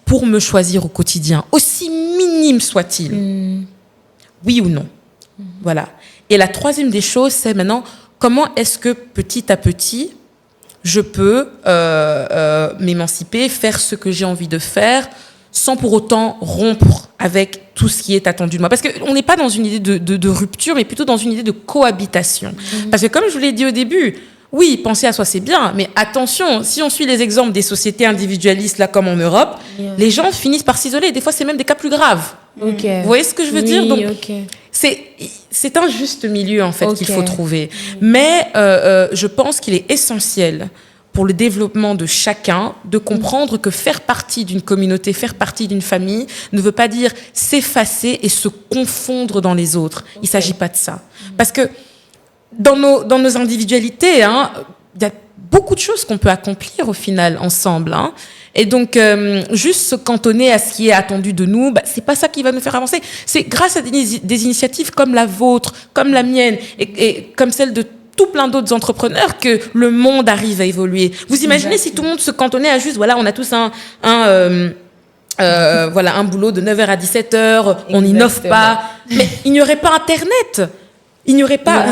pour me choisir au quotidien, aussi minime soit-il? Oui ou non? Voilà. Et la troisième des choses, c'est maintenant, comment est-ce que petit à petit, je peux m'émanciper, faire ce que j'ai envie de faire, sans pour autant rompre avec tout ce qui est attendu de moi. Parce qu'on n'est pas dans une idée de rupture, mais plutôt dans une idée de cohabitation. Parce que comme je vous l'ai dit au début, oui, penser à soi, c'est bien, mais attention, si on suit les exemples des sociétés individualistes, là, comme en Europe, les gens finissent par s'isoler. Des fois, c'est même des cas plus graves. Vous voyez ce que je veux dire? Donc, c'est un juste milieu, en fait, qu'il faut trouver. Mais je pense qu'il est essentiel pour le développement de chacun de comprendre que faire partie d'une communauté, faire partie d'une famille, ne veut pas dire s'effacer et se confondre dans les autres. Il ne s'agit pas de ça. Parce que dans nos individualités, il y a beaucoup de choses qu'on peut accomplir au final ensemble. Et donc, juste se cantonner à ce qui est attendu de nous, c'est pas ça qui va nous faire avancer. C'est grâce à des initiatives comme la vôtre, comme la mienne, et comme celle de tout plein d'autres entrepreneurs que le monde arrive à évoluer. Vous imaginez si tout le monde se cantonnait à juste, voilà, on a tous un boulot de 9h à 17h, on n'innove pas, mais il n'y aurait pas Internet. Il n'y aurait pas,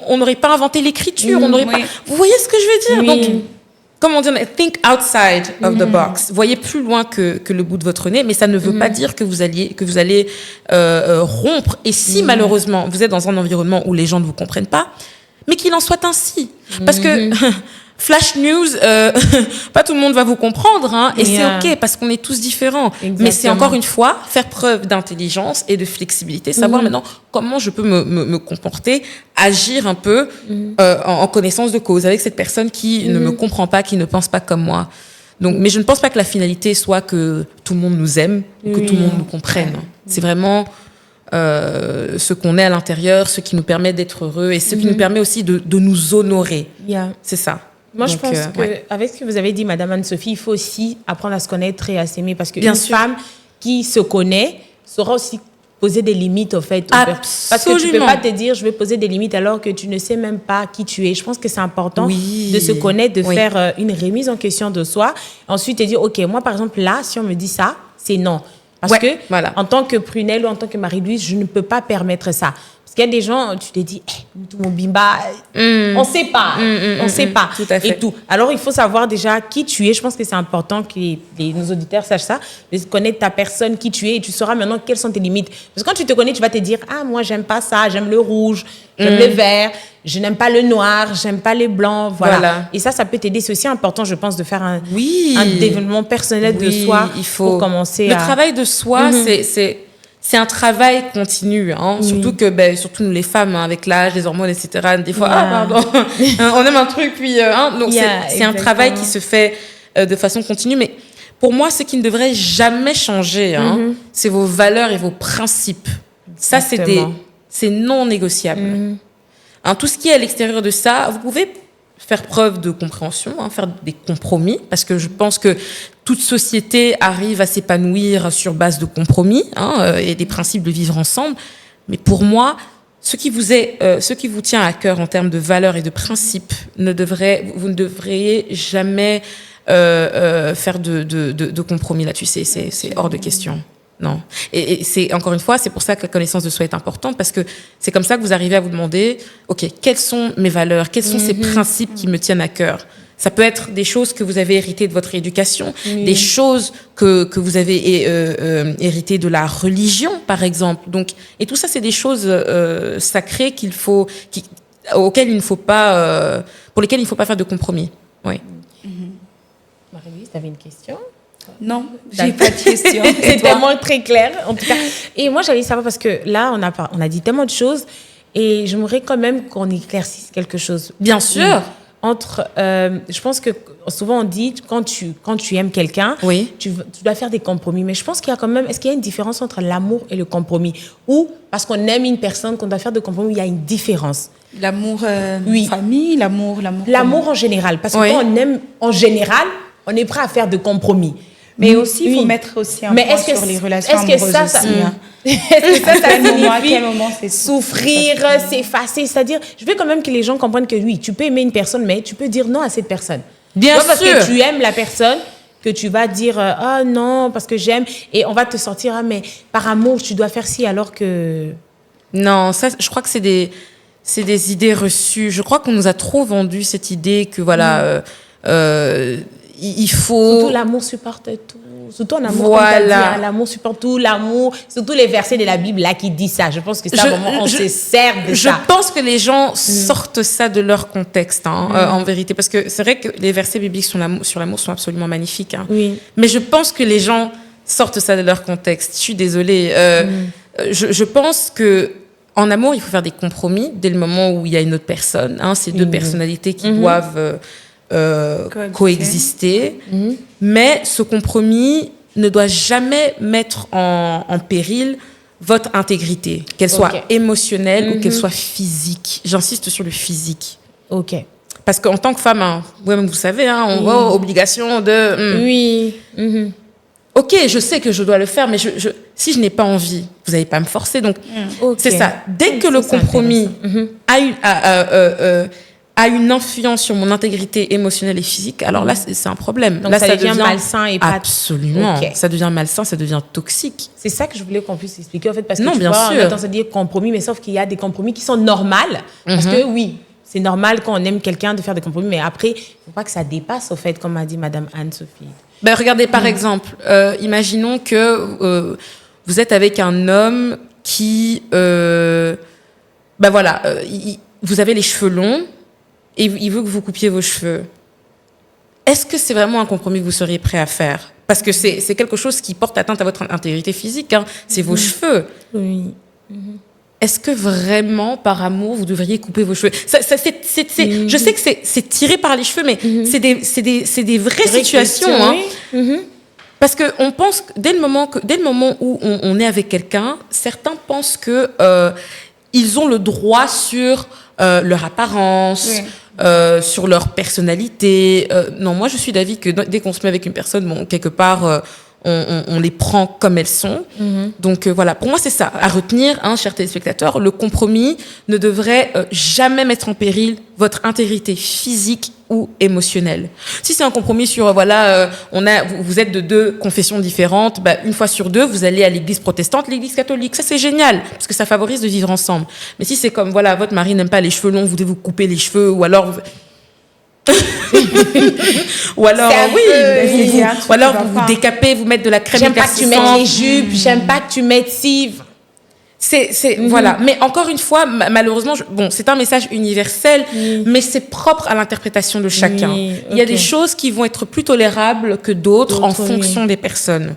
on n'aurait pas inventé l'écriture, on n'aurait pas. Vous voyez ce que je veux dire? Donc, comment dire, think outside of the box. Voyez plus loin que le bout de votre nez, mais ça ne veut pas dire que vous allez rompre. Et si malheureusement vous êtes dans un environnement où les gens ne vous comprennent pas, mais qu'il en soit ainsi, parce que flash news, pas tout le monde va vous comprendre, et c'est ok parce qu'on est tous différents. Exactement. Mais c'est encore une fois faire preuve d'intelligence et de flexibilité, savoir maintenant comment je peux me comporter, agir un peu en connaissance de cause avec cette personne qui ne me comprend pas, qui ne pense pas comme moi. Donc, mais je ne pense pas que la finalité soit que tout le monde nous aime, que tout le monde nous comprenne. C'est vraiment ce qu'on est à l'intérieur, ce qui nous permet d'être heureux et ce qui nous permet aussi de nous honorer. C'est ça. Moi, je pense qu'avec ce que vous avez dit, Madame Anne-Sophie, il faut aussi apprendre à se connaître et à s'aimer. Parce qu'une femme qui se connaît saura aussi poser des limites, au fait. Parce que tu ne peux pas te dire, je vais poser des limites alors que tu ne sais même pas qui tu es. Je pense que c'est important de se connaître, de faire une remise en question de soi. Ensuite, te dire, OK, moi, par exemple, là, si on me dit ça, c'est non. Parce que, en tant que Prunelle ou en tant que Marie-Louise, je ne peux pas permettre ça. Parce qu'il y a des gens, tu te dis, tout mon bimba, on ne sait pas, on ne sait pas. Tout à fait. Et tout. Alors, il faut savoir déjà qui tu es. Je pense que c'est important que nos auditeurs sachent ça, de connaître ta personne, qui tu es, et tu sauras maintenant quelles sont tes limites. Parce que quand tu te connais, tu vas te dire, moi, j'aime pas ça, j'aime le rouge, j'aime le vert, je n'aime pas le noir, j'aime pas les blancs, voilà. Et ça peut t'aider. C'est aussi important, je pense, de faire un développement personnel de soi pour commencer Le travail de soi, c'est un travail continu, surtout que surtout nous les femmes, avec l'âge, les hormones, etc. Des fois, pardon, on aime un truc, puis donc c'est un travail qui se fait de façon continue. Mais pour moi, ce qui ne devrait jamais changer, c'est vos valeurs et vos principes. Ça, c'est non négociable. Tout ce qui est à l'extérieur de ça, vous pouvez faire preuve de compréhension, faire des compromis, parce que je pense que toute société arrive à s'épanouir sur base de compromis et des principes de vivre ensemble. Mais pour moi, ce qui vous tient à cœur en termes de valeurs et de principes, vous ne devriez jamais faire de compromis là-dessus. C'est hors de question. Non. Et c'est, encore une fois, c'est pour ça que la connaissance de soi est importante, parce que c'est comme ça que vous arrivez à vous demander, OK, quelles sont mes valeurs, quels sont ces principes qui me tiennent à cœur? Ça peut être des choses que vous avez héritées de votre éducation, des choses que vous avez héritées de la religion, par exemple. Donc, et tout ça, c'est des choses sacrées auxquelles il ne faut pas, pour lesquelles il ne faut pas faire de compromis. Oui. Marie-Louise, tu avais une question? Non, j'ai pas de question. C'est tellement très clair, en tout cas. Et moi, j'allais savoir, parce que là, on a dit tellement de choses, et j'aimerais quand même qu'on éclaircisse quelque chose. Bien sûr. Je pense que souvent on dit, quand tu aimes quelqu'un, tu dois faire des compromis. Mais je pense qu'il y a quand même, est-ce qu'il y a une différence entre l'amour et le compromis? Ou parce qu'on aime une personne, qu'on doit faire des compromis, il y a une différence? L'amour famille, l'amour en général. Parce que quand on aime en général, on est prêt à faire de compromis. Mais aussi, il faut mettre aussi un point sur les relations amoureuses aussi. Est-ce que ça signifie souffrir, s'effacer? C'est-à-dire, je veux quand même que les gens comprennent que oui, tu peux aimer une personne, mais tu peux dire non à cette personne. Bien sûr. Parce que tu aimes la personne, que tu vas dire ah non, parce que j'aime, et on va te sortir, ah mais par amour, tu dois faire ci, alors que... Non, ça, je crois que c'est des idées reçues. Je crois qu'on nous a trop vendu cette idée que voilà... il faut... Surtout l'amour supporte tout. Surtout en amour, voilà. L'amour supporte tout, l'amour... Surtout les versets de la Bible là qui disent ça. Je pense que ça, vraiment, on se sert de ça. Je pense que les gens sortent ça de leur contexte, en vérité. Parce que c'est vrai que les versets bibliques sur l'amour sont absolument magnifiques. Oui. Mais je pense que les gens sortent ça de leur contexte. Je suis désolée. Je pense que en amour, il faut faire des compromis dès le moment où il y a une autre personne. C'est deux personnalités qui doivent... coexister, mais ce compromis ne doit jamais mettre en péril votre intégrité, qu'elle soit émotionnelle ou qu'elle soit physique. J'insiste sur le physique. Ok. Parce qu'en tant que femme, vous savez, on voit obligation de... Oui. Ok, je sais que je dois le faire, mais si je n'ai pas envie, vous n'allez pas me forcer. Donc, c'est ça. Dès que le compromis a une influence sur mon intégrité émotionnelle et physique, alors là, c'est un problème. Donc là, ça devient malsain et pas... Absolument. Okay. Ça devient malsain, ça devient toxique. C'est ça que je voulais qu'on puisse expliquer, en fait, parce que tu vois, on a tendance à dire compromis, mais sauf qu'il y a des compromis qui sont normaux. Parce que oui, c'est normal quand on aime quelqu'un de faire des compromis, mais après, il ne faut pas que ça dépasse, au fait, comme a dit Madame Anne-Sophie. Ben, regardez, par exemple, imaginons que vous êtes avec un homme qui... vous avez les cheveux longs, et il veut que vous coupiez vos cheveux. Est-ce que c'est vraiment un compromis que vous seriez prêt à faire? Parce que c'est quelque chose qui porte atteinte à votre intégrité physique. C'est vos cheveux. Oui. Est-ce que vraiment, par amour, vous devriez couper vos cheveux? Je sais que c'est tiré par les cheveux, mais c'est des vraies situations. Parce qu'on pense que dès le moment où on est avec quelqu'un, certains pensent que ils ont le droit sur leur apparence, sur leur personnalité. Non, moi, je suis d'avis que dès qu'on se met avec une personne, quelque part, on les prend comme elles sont. Donc, voilà. Pour moi, c'est ça. À retenir, chers téléspectateurs, le compromis ne devrait jamais mettre en péril votre intégrité physique ou émotionnelle. Si c'est un compromis sur, vous êtes de deux confessions différentes, une fois sur deux, vous allez à l'église protestante, l'église catholique. Ça, c'est génial, parce que ça favorise de vivre ensemble. Mais si c'est comme, votre mari n'aime pas les cheveux longs, vous devez vous couper les cheveux, ou alors... ou alors, vous décapez, vous mettez de la crème éclaircissante. J'aime pas que tu mettes les jupes, j'aime pas que tu mettes ci... Voilà. Mais encore une fois, malheureusement, c'est un message universel, mais c'est propre à l'interprétation de chacun. Il y a des choses qui vont être plus tolérables que d'autres en fonction des personnes.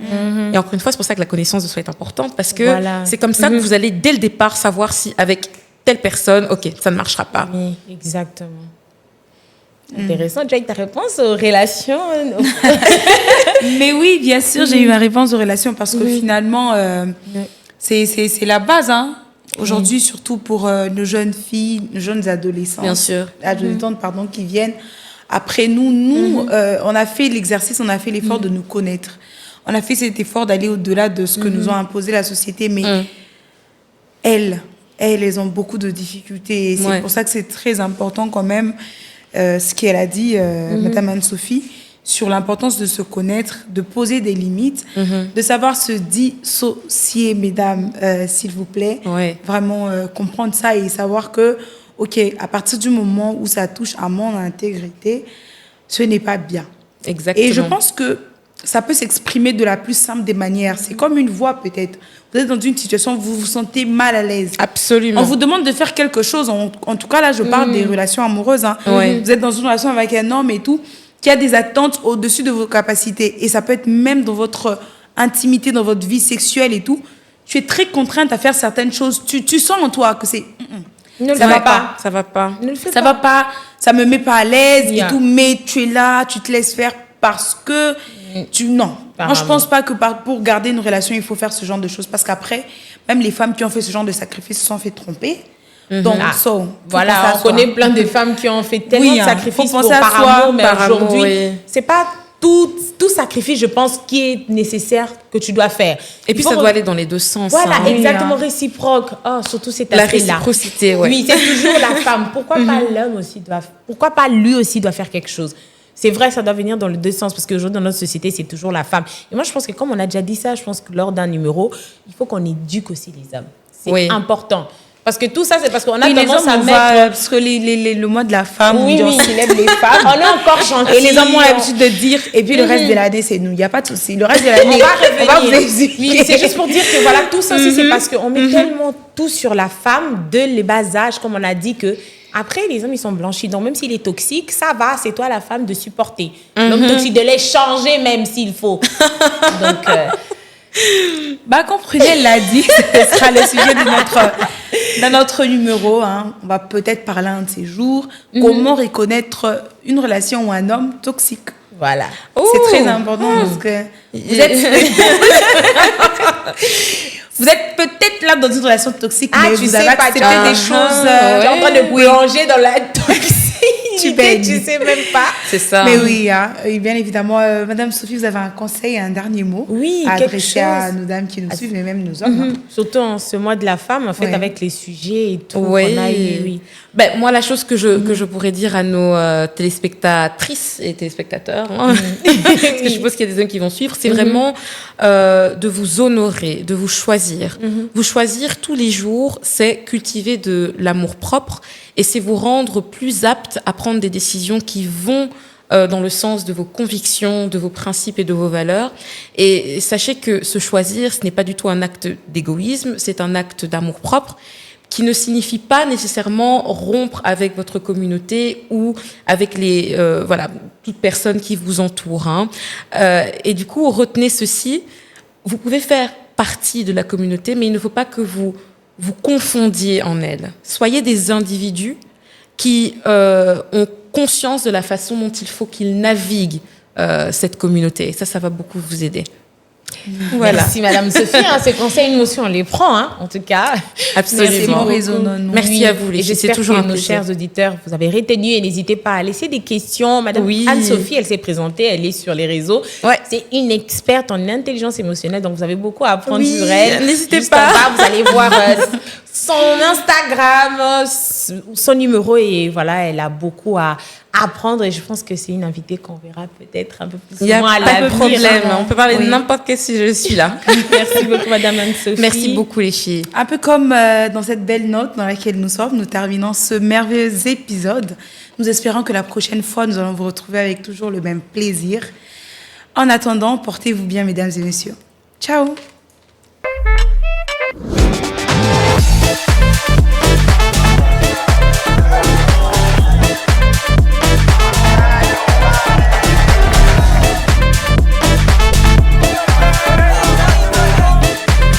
Et encore une fois, c'est pour ça que la connaissance de soi est importante, parce que c'est comme ça que vous allez, dès le départ, savoir si avec telle personne, ça ne marchera pas. Oui, exactement. Intéressant. Jake, ta réponse aux relations? Mais oui, bien sûr, j'ai eu ma réponse aux relations, parce que finalement... C'est la base, aujourd'hui, surtout pour nos jeunes filles, nos jeunes adolescentes. Bien sûr. Adolescentes, qui viennent après nous. On a fait l'exercice, on a fait l'effort de nous connaître. On a fait cet effort d'aller au-delà de ce que nous a imposé la société. Mais elles ont beaucoup de difficultés. Et c'est pour ça que c'est très important quand même, ce qu'elle a dit, Madame Anne-Sophie, sur l'importance de se connaître, de poser des limites, de savoir se dissocier, mesdames, s'il vous plaît. Vraiment comprendre ça et savoir que, à partir du moment où ça touche à mon intégrité, ce n'est pas bien. Exactement. Et je pense que ça peut s'exprimer de la plus simple des manières. C'est comme une voix, peut-être. Vous êtes dans une situation où vous vous sentez mal à l'aise. Absolument. On vous demande de faire quelque chose. En tout cas, là, je parle des relations amoureuses. Vous êtes dans une relation avec un homme et tout, qui a des attentes au-dessus de vos capacités. Et ça peut être même dans votre intimité, dans votre vie sexuelle et tout. Tu es très contrainte à faire certaines choses. Tu sens en toi que c'est... Ça va pas. Ça va pas. Ça va pas. Ça me met pas à l'aise et tout. Mais tu es là, tu te laisses faire parce que... Non. Moi, je pense pas que pour garder une relation, il faut faire ce genre de choses. Parce qu'après, même les femmes qui ont fait ce genre de sacrifice se sont fait tromper. Donc, on connaît plein de femmes qui ont fait tellement de sacrifices par amour, mais aujourd'hui, c'est pas tout sacrifice, je pense, qui est nécessaire que tu dois faire. Et puis, ça doit aller dans les deux sens. Voilà, exactement, réciproque. Oh, surtout cet aspect-là. La réciprocité, ouais. Oui, c'est toujours la femme. Pourquoi pas l'homme aussi pourquoi pas lui aussi doit faire quelque chose? C'est vrai, ça doit venir dans les deux sens, parce qu'aujourd'hui, dans notre société, c'est toujours la femme. Et moi, je pense que comme on a déjà dit ça, je pense que lors d'un numéro, il faut qu'on éduque aussi les hommes. C'est important. Parce que tout ça, c'est parce qu'on a tendance à mettre... parce que le mois de la femme, on célèbre les femmes. On est encore gentils. Et les hommes ont l'habitude de dire, et puis le reste de l'année, c'est nous. Il n'y a pas de souci. Le reste de l'année, on va revenir. Oui, c'est juste pour dire que voilà, tout ça aussi, c'est parce qu'on met tellement tout sur la femme dès les bas âges, comme on a dit que... Après, les hommes, ils sont blanchis. Donc, même s'il est toxique, ça va, c'est toi, la femme, de supporter. L'homme toxique, de les changer même s'il faut. Donc... comme Prunelle l'a dit, ce sera le sujet de notre numéro. Hein. On va peut-être parler un de ces jours. Comment reconnaître une relation ou un homme toxique. Voilà. C'est très important parce que vous êtes peut-être là dans une relation toxique, mais vous avez accepté des choses. Tu es en train de plonger dans la toxicité. Tu sais même pas. C'est ça. Mais oui, bien évidemment, Madame Sophie, vous avez un conseil, un dernier mot à adresser à nos dames qui nous suivent, mais même nos hommes. Surtout en ce mois de la femme, en fait, avec les sujets et tout qu'on a eu. Moi, la chose que je pourrais dire à nos téléspectatrices et téléspectateurs, parce que je suppose qu'il y a des hommes qui vont suivre, c'est vraiment de vous honorer, de vous choisir. Vous choisir tous les jours, c'est cultiver de l'amour-propre et c'est vous rendre plus apte à prendre des décisions qui vont dans le sens de vos convictions, de vos principes et de vos valeurs. Et sachez que se choisir, ce n'est pas du tout un acte d'égoïsme, c'est un acte d'amour-propre qui ne signifie pas nécessairement rompre avec votre communauté ou avec toute personne qui vous entoure. Et du coup, retenez ceci, vous pouvez faire partie de la communauté, mais il ne faut pas que vous confondiez en elle. Soyez des individus qui ont conscience de la façon dont il faut qu'ils naviguent cette communauté. Et ça va beaucoup vous aider. Voilà. Merci Madame Sophie, ces conseils, nous aussi on les prend, en tout cas. Absolument. Merci à vous, les filles. C'est toujours nos chers auditeurs, vous avez retenu et n'hésitez pas à laisser des questions. Madame Anne-Sophie, elle s'est présentée, elle est sur les réseaux. C'est une experte en intelligence émotionnelle, donc vous avez beaucoup à apprendre sur elle. N'hésitez pas. Vous allez voir son Instagram, son numéro et voilà, elle a beaucoup à apprendre et je pense que c'est une invitée qu'on verra peut-être un peu plus souvent à l'avenir. Il n'y a pas de problème, on peut parler de n'importe quel sujet, je suis là. Merci beaucoup Madame Anne-Sophie. Merci beaucoup les filles. Un peu comme dans cette belle note dans laquelle nous sommes, nous terminons ce merveilleux épisode. Nous espérons que la prochaine fois, nous allons vous retrouver avec toujours le même plaisir. En attendant, portez-vous bien mesdames et messieurs. Ciao.